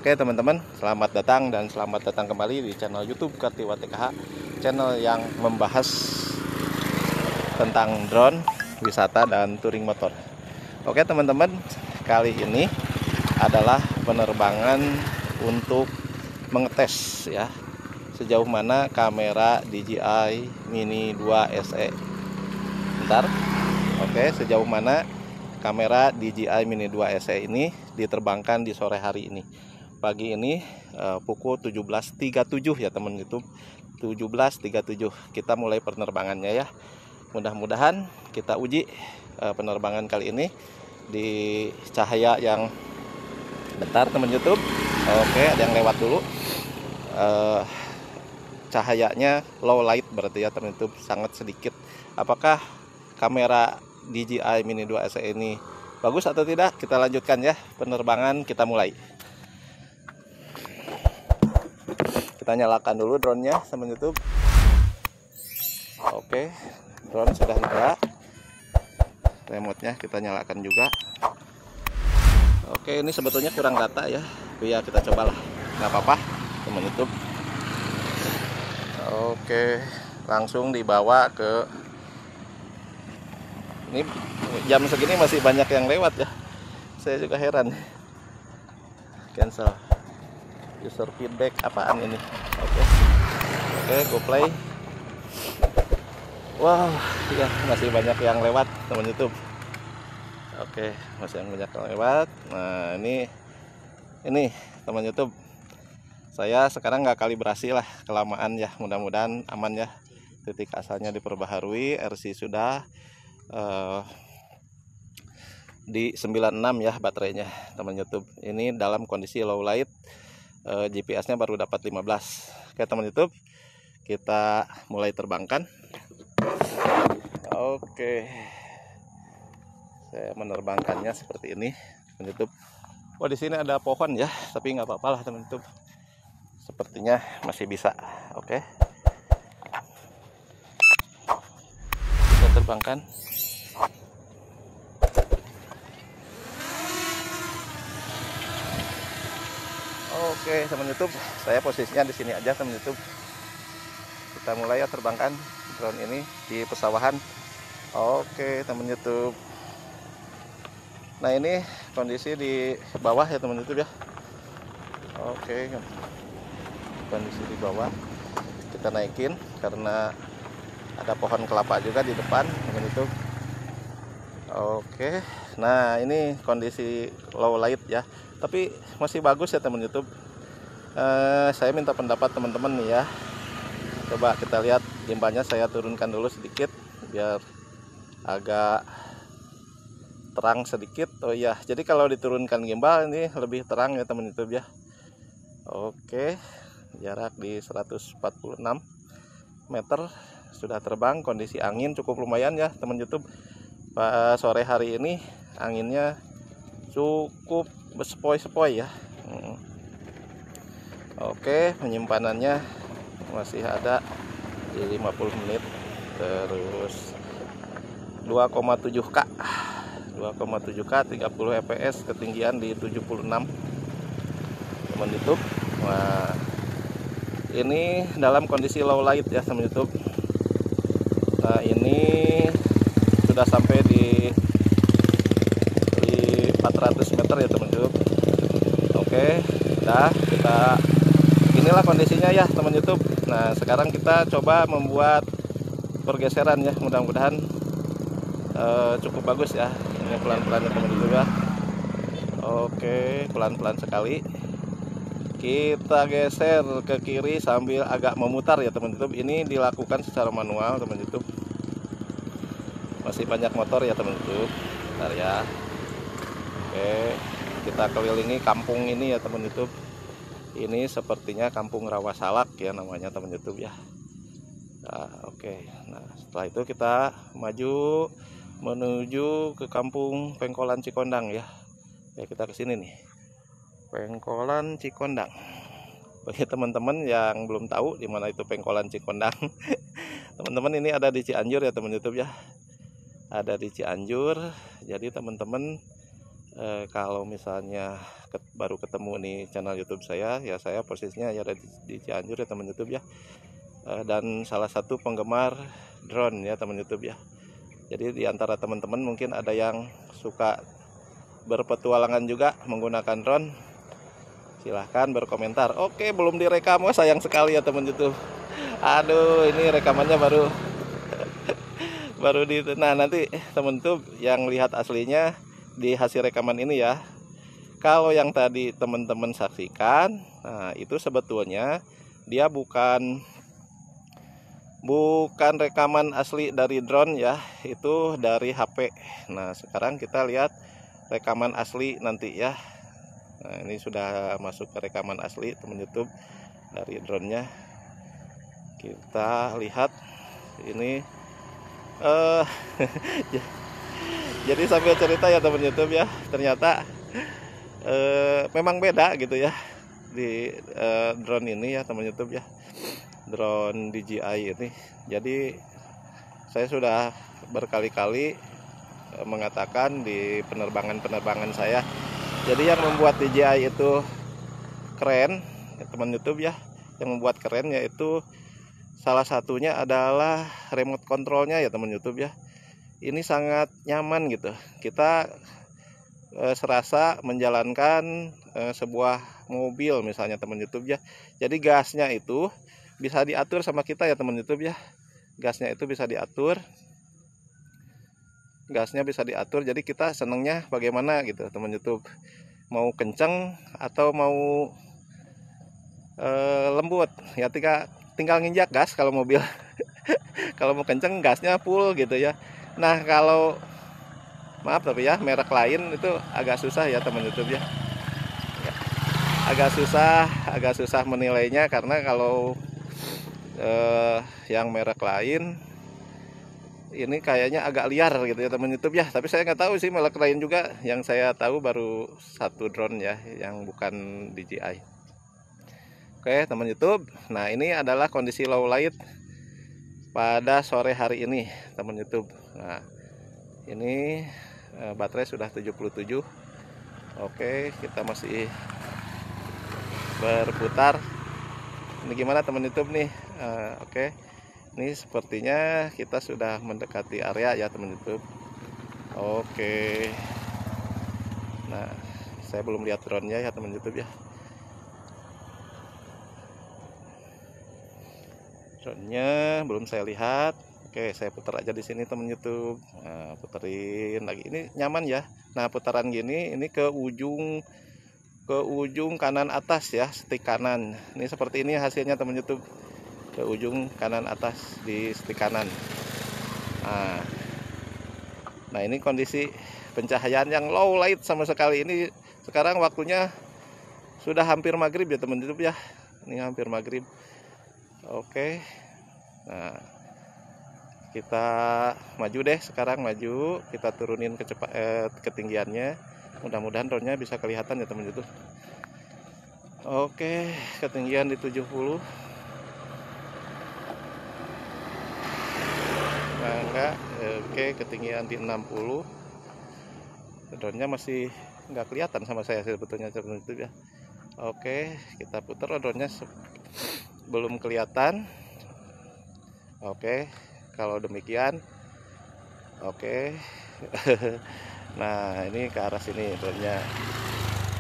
Oke teman-teman, selamat datang dan selamat datang kembali di channel YouTube Kartiwa TKH, channel yang membahas tentang drone, wisata dan touring motor. Oke teman-teman, kali ini adalah penerbangan untuk mengetes ya sejauh mana kamera DJI Mini 2 SE. Bentar. Oke, sejauh mana kamera DJI Mini 2 SE ini diterbangkan di sore hari ini. Pagi ini pukul 17.37 ya teman YouTube, 17.37 kita mulai penerbangannya ya. Mudah-mudahan kita uji penerbangan kali ini di cahaya yang bentar teman YouTube. Oke, ada yang lewat dulu. Cahayanya low light berarti ya teman YouTube, sangat sedikit. Apakah kamera DJI Mini 2 SE ini bagus atau tidak? Kita lanjutkan ya penerbangan, kita mulai. Kita nyalakan dulu drone-nya teman YouTube. Oke, drone sudah nyala. Remote-nya kita nyalakan juga. Oke, ini sebetulnya kurang data ya, tapi ya kita cobalah, nggak apa-apa teman YouTube. Oke, langsung dibawa ke, ini jam segini masih banyak yang lewat ya, saya juga heran. Cancel user feedback, apaan ini? Oke, go play. Wow, ya masih banyak yang lewat teman YouTube. Oke, masih banyak yang lewat. Nah ini teman YouTube, saya sekarang nggak kalibrasi lah, kelamaan ya, mudah-mudahan aman ya. Titik asalnya diperbaharui, RC sudah di 96 ya baterainya teman YouTube. Ini dalam kondisi low light, GPS-nya baru dapat 15. Oke teman YouTube, kita mulai terbangkan. Oke, saya menerbangkannya seperti ini teman YouTube. Oh, di sini ada pohon ya, tapi nggak apa-apa lah teman YouTube, sepertinya masih bisa. Oke, kita terbangkan. Oke teman YouTube, saya posisinya di sini aja teman YouTube. Kita mulai ya terbangkan drone ini di pesawahan. Oke teman YouTube. Nah ini kondisi di bawah ya teman YouTube ya. Oke, kondisi di bawah kita naikin karena ada pohon kelapa juga di depan teman YouTube. Oke, nah ini kondisi low light ya, tapi masih bagus ya teman YouTube. Saya minta pendapat teman-teman nih ya. Coba kita lihat gimbalnya, saya turunkan dulu sedikit biar agak terang sedikit. Oh iya, jadi kalau diturunkan gimbal ini lebih terang ya teman YouTube ya. Oke, jarak di 146 meter, sudah terbang. Kondisi angin cukup lumayan ya teman YouTube. Sore hari ini anginnya cukup sepoi-sepoi ya. Oke, penyimpanannya masih ada di 50 menit, terus 2,7K 30 fps, ketinggian di 76 teman YouTube. Nah ini dalam kondisi low light ya teman YouTube. Nah ini sudah sampai di 400 meter ya teman YouTube. Oke, udah, inilah kondisinya ya teman YouTube. Nah sekarang kita coba membuat pergeseran ya, mudah-mudahan cukup bagus ya. Ini pelan-pelan ya teman YouTube ya. Oke, pelan-pelan sekali kita geser ke kiri sambil agak memutar ya teman YouTube. Ini dilakukan secara manual teman YouTube, masih banyak motor ya teman YouTube. Bentar ya. Oke, kita kelilingi kampung ini ya teman YouTube. Ini sepertinya kampung Rawasalak ya namanya teman YouTube ya. Nah, oke. Nah setelah itu kita maju menuju ke kampung Pengkolan Cikondang ya. Ya kita ke sini nih, Pengkolan Cikondang. Bagi teman-teman yang belum tahu di mana itu Pengkolan Cikondang, teman-teman ini ada di Cianjur ya teman YouTube ya. Ada di Cianjur. Jadi teman-teman Kalau misalnya baru ketemu nih channel YouTube saya, ya saya posisinya ya ada di Cianjur ya teman YouTube ya. Dan salah satu penggemar drone ya teman YouTube ya. Jadi di antara teman-teman mungkin ada yang suka berpetualangan juga menggunakan drone. Silahkan berkomentar. Oke, belum direkam, wah sayang sekali ya teman YouTube. Aduh, ini rekamannya baru di. Nah, nanti teman YouTube yang lihat aslinya di hasil rekaman ini ya. Kalau yang tadi teman-teman saksikan, nah itu sebetulnya dia bukan rekaman asli dari drone ya, itu dari HP. Nah sekarang kita lihat rekaman asli nanti ya. Nah ini sudah masuk ke rekaman asli teman YouTube dari drone-nya. Kita lihat ini jadi sambil cerita ya teman YouTube ya, ternyata memang beda gitu ya di drone ini ya teman YouTube ya, drone DJI ini. Jadi saya sudah berkali-kali mengatakan di penerbangan saya, jadi yang membuat DJI itu keren ya, teman YouTube ya, yang membuat keren yaitu salah satunya adalah remote controlnya ya teman YouTube ya. Ini sangat nyaman gitu, kita serasa menjalankan sebuah mobil misalnya teman YouTube ya. Jadi gasnya itu bisa diatur sama kita ya teman YouTube ya. Gasnya itu bisa diatur. Jadi kita senengnya bagaimana gitu teman YouTube. Mau kenceng atau mau lembut ya, tinggal nginjak gas kalau mobil. Kalau mau kenceng gasnya full gitu ya. Nah kalau maaf tapi ya merek lain itu agak susah ya teman YouTube ya. Agak susah menilainya, karena kalau yang merek lain ini kayaknya agak liar gitu ya teman YouTube ya. Tapi saya nggak tahu sih merek lain juga. Yang saya tahu baru satu drone ya yang bukan DJI. Oke teman YouTube, nah ini adalah kondisi low light pada sore hari ini teman YouTube. Nah ini baterai sudah 77. Oke, kita masih berputar. Ini gimana teman YouTube nih? Oke, ini sepertinya kita sudah mendekati area ya teman YouTube. Oke, nah saya belum lihat drone-nya ya teman YouTube ya. Drone-nya belum saya lihat. Oke, saya putar aja di sini teman YouTube. Nah, puterin lagi. Ini nyaman ya. Nah, putaran gini ini ke ujung kanan atas ya, stick kanan. Ini seperti ini hasilnya teman YouTube. Ke ujung kanan atas di stick kanan. Nah, ini kondisi pencahayaan yang low light sama sekali. Ini sekarang waktunya sudah hampir maghrib ya teman YouTube ya. Ini hampir maghrib. Oke. Nah, kita maju deh sekarang, maju, kita turunin ketinggiannya. Mudah-mudahan drone-nya bisa kelihatan ya teman YouTube. Oke, ketinggian di 70. Nah, enggak. Oke, ketinggian di 60. Drone-nya masih nggak kelihatan sama saya sebetulnya teman YouTube ya. Oke, kita putar drone-nya belum kelihatan. Oke, kalau demikian oke. Nah ini ke arah sini drone-nya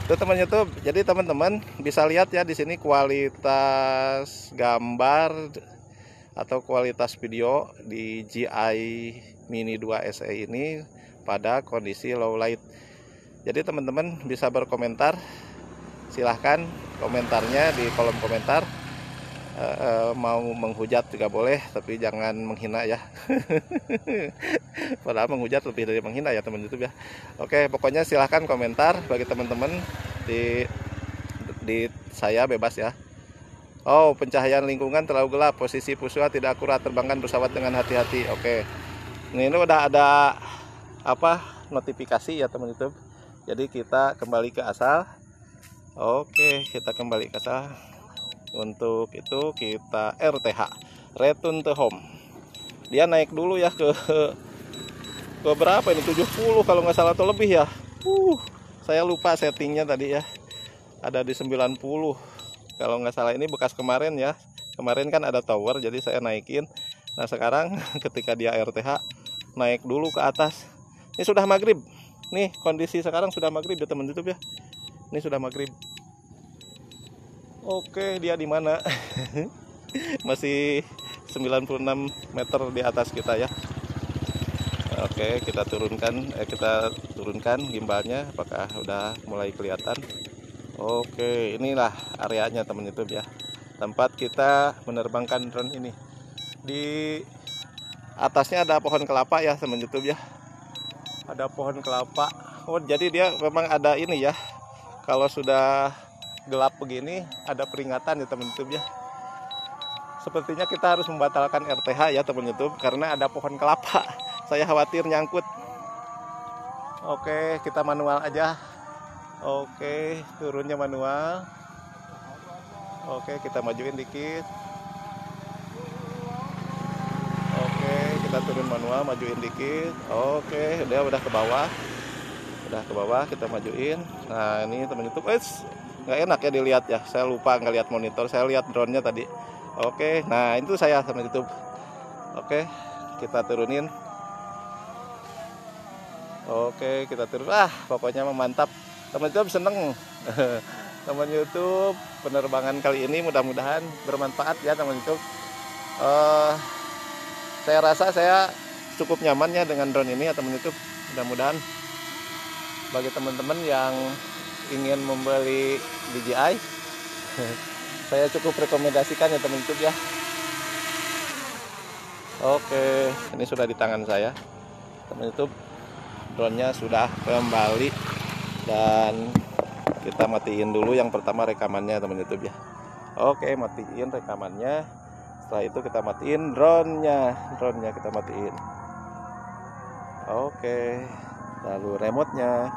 itu teman YouTube. Jadi teman-teman bisa lihat ya di sini kualitas gambar atau kualitas video di DJI Mini 2 SE ini pada kondisi low light. Jadi teman-teman bisa berkomentar, silahkan komentarnya di kolom komentar. Mau menghujat juga boleh, tapi jangan menghina ya. Padahal menghujat lebih dari menghina ya teman YouTube ya. Oke, pokoknya silahkan komentar bagi teman-teman di saya bebas ya. Oh, pencahayaan lingkungan terlalu gelap, posisi pusua tidak akurat, terbangkan pesawat dengan hati-hati. Oke, ini udah ada notifikasi ya teman YouTube. Jadi kita kembali ke asal. Oke, kita kembali ke asal. Untuk itu kita RTH, return to home. Dia naik dulu ya ke berapa ini, 70 kalau nggak salah atau lebih ya. Saya lupa settingnya tadi ya. Ada di 90. Kalau nggak salah ini bekas kemarin ya. Kemarin kan ada tower jadi saya naikin. Nah sekarang ketika dia RTH naik dulu ke atas. Ini sudah maghrib. Nih kondisi sekarang sudah maghrib ya teman YouTube ya. Ini sudah maghrib. Oke, dia di mana? Masih 96 meter di atas kita ya. Oke, kita turunkan gimbalnya. Apakah udah mulai kelihatan? Oke, inilah areanya teman YouTube ya. Tempat kita menerbangkan drone ini. Di atasnya ada pohon kelapa ya teman YouTube ya. Ada pohon kelapa. Oh, jadi dia memang ada ini ya. Kalau sudah gelap begini ada peringatan ya teman YouTube ya. Sepertinya kita harus membatalkan RTH ya teman YouTube karena ada pohon kelapa. Saya khawatir nyangkut. Oke, kita manual aja. Oke, turunnya manual. Oke, kita majuin dikit. Oke, kita turun manual, majuin dikit. Oke, udah ke bawah. Udah ke bawah, kita majuin. Nah, ini teman YouTube. Nggak enak ya dilihat ya. Saya lupa nggak lihat monitor. Saya lihat drone-nya tadi. Oke, nah itu saya teman YouTube. Oke, kita turunin. Oke, kita turun. Pokoknya mantap. Teman YouTube seneng. Teman YouTube, penerbangan kali ini mudah-mudahan bermanfaat ya teman YouTube. Saya rasa saya cukup nyaman ya dengan drone ini ya teman YouTube. Mudah-mudahan bagi teman-teman yang ingin membeli DJI, saya cukup rekomendasikan ya teman YouTube ya. Oke, ini sudah di tangan saya teman YouTube. Drone-nya sudah kembali dan kita matiin dulu yang pertama rekamannya teman YouTube ya. Oke, matiin rekamannya. Setelah itu kita matiin drone-nya kita matiin. Oke, lalu remote-nya